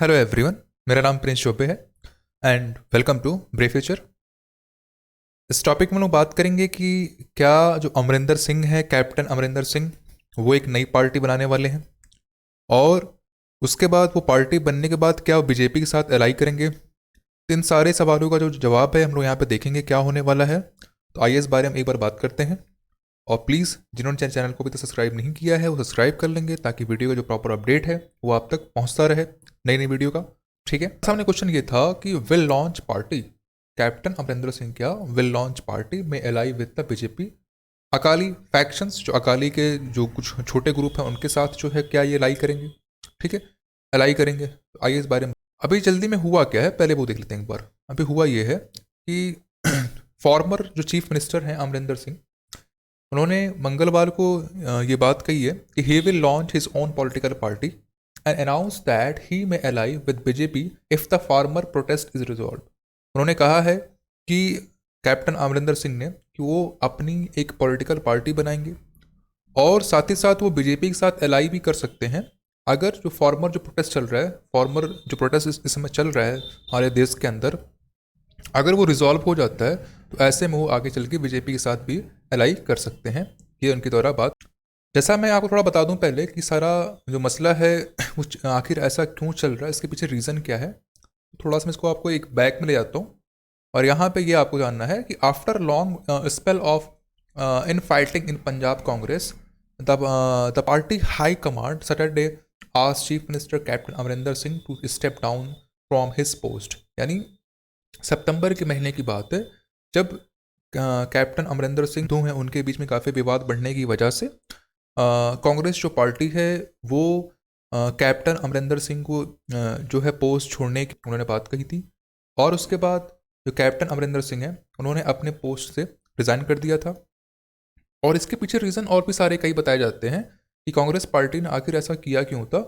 Hello everyone. मेरा नाम प्रिंस चौबे है and welcome to Brave Future. इस टॉपिक में लोग बात करेंगे कि क्या जो अमरिंदर सिंह है, कैप्टन अमरिंदर सिंह, वो एक नई पार्टी बनाने वाले हैं और उसके बाद वो पार्टी बनने के बाद क्या वो बीजेपी के साथ अलाई करेंगे। तो इन सारे सवालों का जो जवाब है हम लोग यहाँ पे देखेंगे क्या होने वाला है। तो आइए इस बारे में एक बार बात करते हैं। और प्लीज़ जिन्होंने चैनल को अभी तक सब्सक्राइब नहीं किया है वो सब्सक्राइब कर लेंगे ताकि वीडियो का जो प्रॉपर अपडेट है वो आप तक पहुंचता रहे, नई नई वीडियो का। ठीक है, सामने क्वेश्चन ये था कि will launch party, captain Amarinder Singh क्या विल लॉन्च पार्टी में ally with the BJP Akali factions, जो अकाली के जो कुछ छोटे ग्रुप हैं उनके साथ जो है क्या ये एलाई करेंगे। ठीक है, एलाई करेंगे। तो आइए इस बारे में अभी जल्दी में हुआ क्या है पहले वो देख लेते हैं एक बार। अभी हुआ ये है कि फॉर्मर जो चीफ मिनिस्टर हैं अमरिंदर सिंह, उन्होंने मंगलवार को ये बात कही है कि he will launch his own political party and announce that he may ally with BJP if the farmer protest is resolve. उन्होंने कहा है कि कैप्टन अमरिंदर सिंह ने कि वो अपनी एक पॉलिटिकल पार्टी बनाएंगे और साथ ही साथ वो बीजेपी के साथ एलाई भी कर सकते हैं अगर जो फॉर्मर जो प्रोटेस्ट चल रहा है, फॉर्मर जो प्रोटेस्ट इस समय चल रहा है हमारे देश के अंदर, अगर वो रिजॉल्व हो जाता है तो ऐसे में वो आगे चल के बीजेपी के साथ भी एलाई कर सकते हैं। ये उनके द्वारा बात। जैसा मैं आपको थोड़ा बता दूं पहले कि सारा जो मसला है वो आखिर ऐसा क्यों चल रहा है, इसके पीछे रीज़न क्या है। थोड़ा सा मैं इसको आपको एक बैक में ले जाता हूँ और यहाँ पे ये आपको जानना है कि after long spell of infighting in Punjab Congress the party high command Saturday आज chief minister captain Amarinder Singh to step down from his post. यानी सितंबर के महीने की बात है जब कैप्टन अमरिंदर सिंह दो हैं उनके बीच में काफ़ी विवाद बढ़ने की वजह से कांग्रेस जो पार्टी है वो कैप्टन अमरिंदर सिंह को जो है पोस्ट छोड़ने की उन्होंने बात कही थी। और उसके बाद जो कैप्टन अमरिंदर सिंह हैं उन्होंने अपने पोस्ट से रिज़ाइन कर दिया था। और इसके पीछे रीज़न और भी सारे कई बताए जाते हैं कि कांग्रेस पार्टी ने आखिर ऐसा किया क्यों था।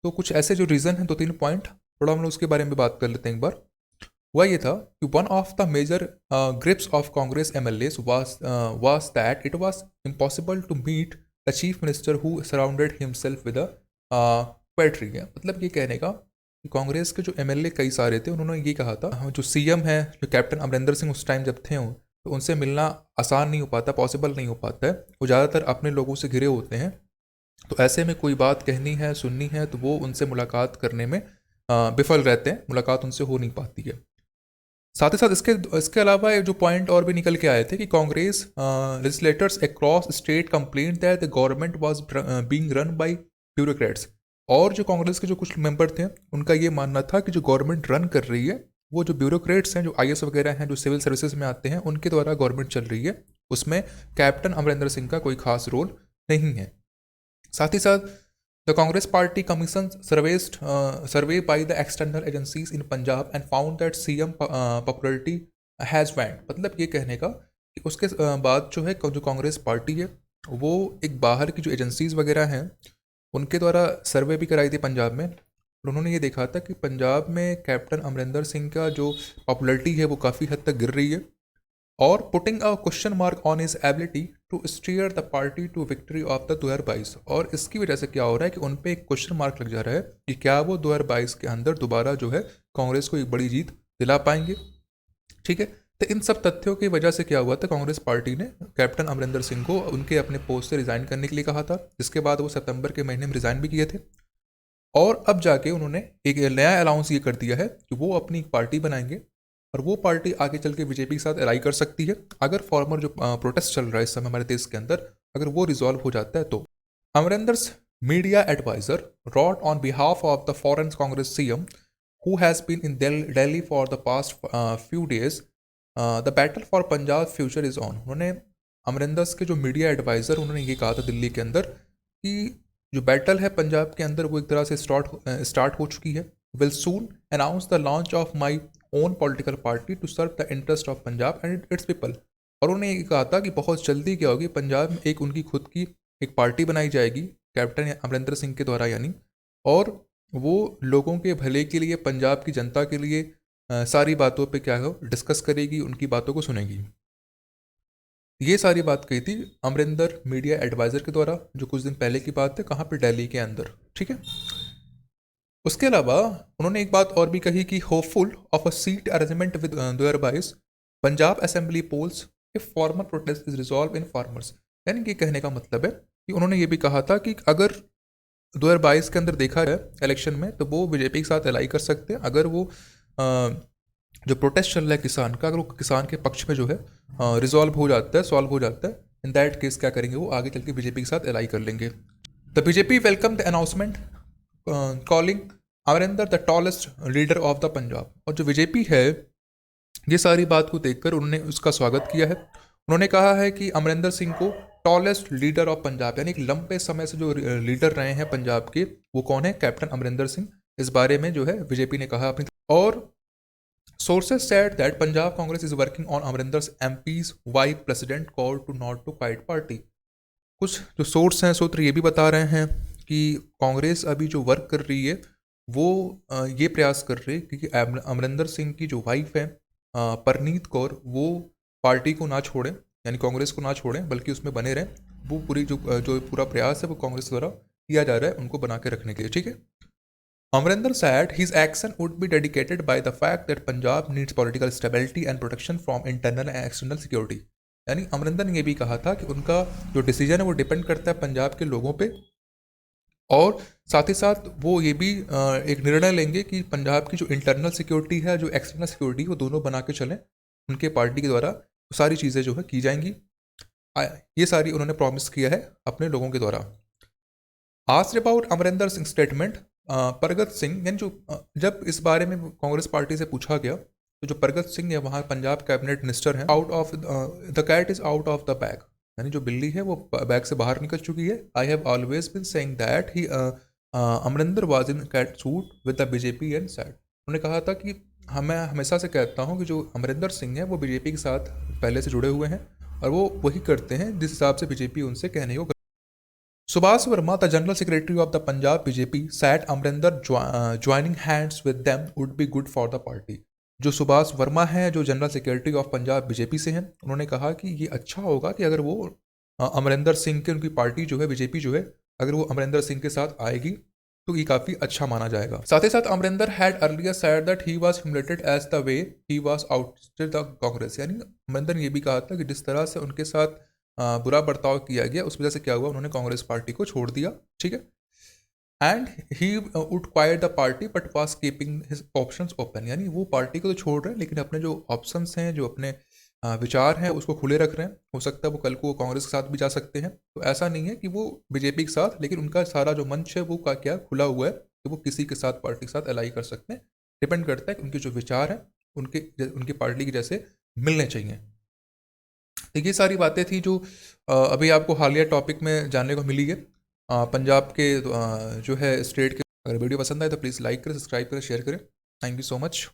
तो कुछ ऐसे जो रीज़न हैं, 2-3 पॉइंट थोड़ा हम लोग उसके बारे में बात कर लेते हैं एक बार। हुआ ये था कि one of the major gripes of Congress MLAs was that it was impossible to meet the chief minister who surrounded himself with poetry है। मतलब ये कहने का कि कांग्रेस के जो एमएलए कई सारे थे उन्होंने ये कहा था जो सीएम है जो कैप्टन अमरिंदर सिंह उस टाइम जब थे तो उनसे मिलना आसान नहीं हो पाता, पॉसिबल नहीं हो पाता है। वो ज़्यादातर अपने लोगों से घिरे होते हैं। तो ऐसे में कोई बात कहनी है, सुननी है तो वो उनसे मुलाकात करने में विफल रहते हैं, मुलाकात उनसे हो नहीं पाती है। साथ ही साथ इसके इसके अलावा एक जो पॉइंट और भी निकल के आए थे कि Congress legislators across state complaint that the government was being run by bureaucrats. और जो कांग्रेस के जो कुछ मेंबर थे उनका ये मानना था कि जो गवर्नमेंट रन कर रही है वो जो ब्यूरोक्रेट्स हैं, जो आईएएस वगैरह हैं, जो सिविल सर्विसेज में आते हैं, उनके द्वारा गवर्नमेंट चल रही है। उसमें कैप्टन अमरिंदर सिंह का कोई खास रोल नहीं है। साथ ही साथ the Congress party commission survey by the external agencies in Punjab and found that CM popularity has waned। मतलब ये कहने का कि उसके बाद जो है जो कांग्रेस पार्टी है वो एक बाहर की जो एजेंसीज वगैरह हैं उनके द्वारा सर्वे भी कराई थी पंजाब में और उन्होंने ये देखा था कि पंजाब में कैप्टन अमरिंदर सिंह का जो पॉपुलरिटी है वो काफ़ी हद तक गिर रही है और putting a question mark on his ability to steer the party to victory of the 2022। और इसकी वजह से क्या हो रहा है कि उन पे एक क्वेश्चन मार्क लग जा रहा है कि क्या वो 2022 के अंदर दोबारा जो है कांग्रेस को एक बड़ी जीत दिला पाएंगे। ठीक है, तो इन सब तथ्यों की वजह से क्या हुआ था, कांग्रेस पार्टी ने कैप्टन अमरिंदर सिंह को उनके अपने पोस्ट से रिज़ाइन करने के लिए कहा था, जिसके बाद वो सितंबर के महीने में रिज़ाइन भी किए थे। और अब जाके उन्होंने एक नया अलाउंस ये कर दिया है कि वो अपनी एक पार्टी बनाएंगे और वो पार्टी आगे चल के बीजेपी के साथ एलाई कर सकती है अगर फॉर्मर जो प्रोटेस्ट चल रहा है इस समय हमारे देश के अंदर अगर वो रिजॉल्व हो जाता है तो। Amarinder's media adviser wrote on behalf of the former Congress CM who has been in Delhi for the past few days the battle for Punjab future is on. उन्होंने अमरिंदर्स के जो मीडिया एडवाइज़र उन्होंने ये कहा था दिल्ली के अंदर कि जो बैटल है पंजाब के अंदर वो एक तरह से स्टार्ट हो चुकी है। Will soon announce the launch of my own political party to serve the interest of Punjab and its people. और उन्होंने ये कहा था कि बहुत जल्दी क्या होगी, पंजाब में एक उनकी खुद की एक पार्टी बनाई जाएगी कैप्टन अमरिंदर सिंह के द्वारा यानी, और वो लोगों के भले के लिए, पंजाब की जनता के लिए सारी बातों पे क्या हो डिस्कस करेगी, उनकी बातों को सुनेगी। ये सारी बात कही थी अमरिंदर मीडिया एडवाइज़र के द्वारा, जो कुछ दिन पहले की बात है, कहाँ पर, दिल्ली के अंदर। ठीक है, उसके अलावा उन्होंने एक बात और भी कही कि hopeful of a seat arrangement with 2022 Punjab assembly polls if former protest is resolve in farmers. यानी कि कहने का मतलब है कि उन्होंने ये भी कहा था कि अगर 2022 के अंदर देखा जाए इलेक्शन में तो वो बीजेपी के साथ एलाई कर सकते हैं अगर वो जो प्रोटेस्ट चल रहा है किसान का, अगर वो किसान के पक्ष में जो है रिजॉल्व हो जाता है, सॉल्व हो जाता है, इन दैट केस क्या करेंगे, वो आगे चल के बीजेपी के साथ एलाई कर लेंगे। The BJP welcome the announcement calling Amarinder the tallest leader of the Punjab. और जो बीजेपी है ये सारी बात को देखकर उन्होंने उसका स्वागत किया है। उन्होंने कहा है कि अमरिंदर सिंह को टॉलेस्ट लीडर ऑफ पंजाब, यानी कि लंबे समय से जो लीडर रहे हैं पंजाब के, वो कौन है, कैप्टन अमरिंदर सिंह। इस बारे में जो है बीजेपी ने कहा अपनी। और sources said that Punjab Congress is working on Amrinder's MP's why president called to not to quiet party। कुछ जो सोर्स हैं, सूत्र ये भी बता रहे हैं कि कांग्रेस अभी जो वर्क कर रही है वो ये प्रयास कर रही है क्योंकि अमरिंदर सिंह की जो वाइफ है परनीत कौर, वो पार्टी को ना छोड़ें, यानी कांग्रेस को ना छोड़ें बल्कि उसमें बने रहें। वो पूरी जो पूरा प्रयास है वो कांग्रेस द्वारा किया जा रहा है उनको बना के रखने के लिए, ठीक है। Amrinder said his action would be dedicated by the fact that Punjab needs political stability and protection from internal and external security। यानी अमरिंदर ने ये भी कहा था कि उनका जो डिसीजन है वो डिपेंड करता है पंजाब के लोगों पे, और साथ ही साथ वो ये भी एक निर्णय लेंगे कि पंजाब की जो इंटरनल सिक्योरिटी है, जो एक्सटर्नल सिक्योरिटी, वो दोनों बना के चलें। उनके पार्टी के द्वारा सारी चीज़ें जो है की जाएंगी। ये सारी उन्होंने प्रॉमिस किया है अपने लोगों के द्वारा। Asked about Amarinder Singh statement, Pargat Singh, यानी जो जब इस बारे में कांग्रेस पार्टी से पूछा गया तो जो परगत सिंह है वहाँ पंजाब कैबिनेट मिनिस्टर हैं, out of the cat is out of the bag, यानी जो बिल्ली है वो बैग से बाहर निकल चुकी है। I have always been saying that he Amarinder was in cat suit with the BJP and said. उन्होंने कहा था कि मैं हमेशा से कहता हूँ कि जो अमरिंदर सिंह है वो बीजेपी के साथ पहले से जुड़े हुए हैं और वो वही करते हैं जिस हिसाब से बीजेपी उनसे कहने को। Subhas Verma, the General Secretary of the Punjab BJP, said Amrinder joining hands with them would be good for the party। जो सुभाष वर्मा है जो general secretary of Punjab BJP से हैं, उन्होंने कहा कि ये अच्छा होगा कि अगर वो अमरिंदर सिंह के, उनकी पार्टी जो है बीजेपी जो है, अगर वो अमरिंदर सिंह के साथ आएगी तो ये काफ़ी अच्छा माना जाएगा। साथ ही साथ Amarinder had earlier said that he was humiliated as the way he was ousted the Congress. यानी अमरिंदर ने ये भी कहा था कि जिस तरह से उनके साथ बुरा बर्ताव किया गया उस वजह से क्या हुआ, उन्होंने कांग्रेस पार्टी को छोड़ दिया, ठीक है। And he would quite the party but was keeping his options open. यानी वो पार्टी को तो छोड़ रहे हैं लेकिन अपने जो ऑप्शंस हैं, जो अपने विचार हैं, उसको खुले रख रहे हैं। हो सकता है वो कल को कांग्रेस के साथ भी जा सकते हैं, तो ऐसा नहीं है कि वो बीजेपी के साथ, लेकिन उनका सारा जो मंच है वो क्या खुला हुआ है कि वो किसी के साथ, पार्टी के साथ एलाई कर सकते हैं। डिपेंड करता है कि उनके जो विचार हैं उनकी पार्टी के जैसे मिलने चाहिए। तो ये सारी बातें थी जो अभी आपको हालिया टॉपिक में जानने को मिली है पंजाब के जो है स्टेट के। अगर वीडियो पसंद आए तो प्लीज़ लाइक करें, सब्सक्राइब करें, शेयर करें। Thank you so much.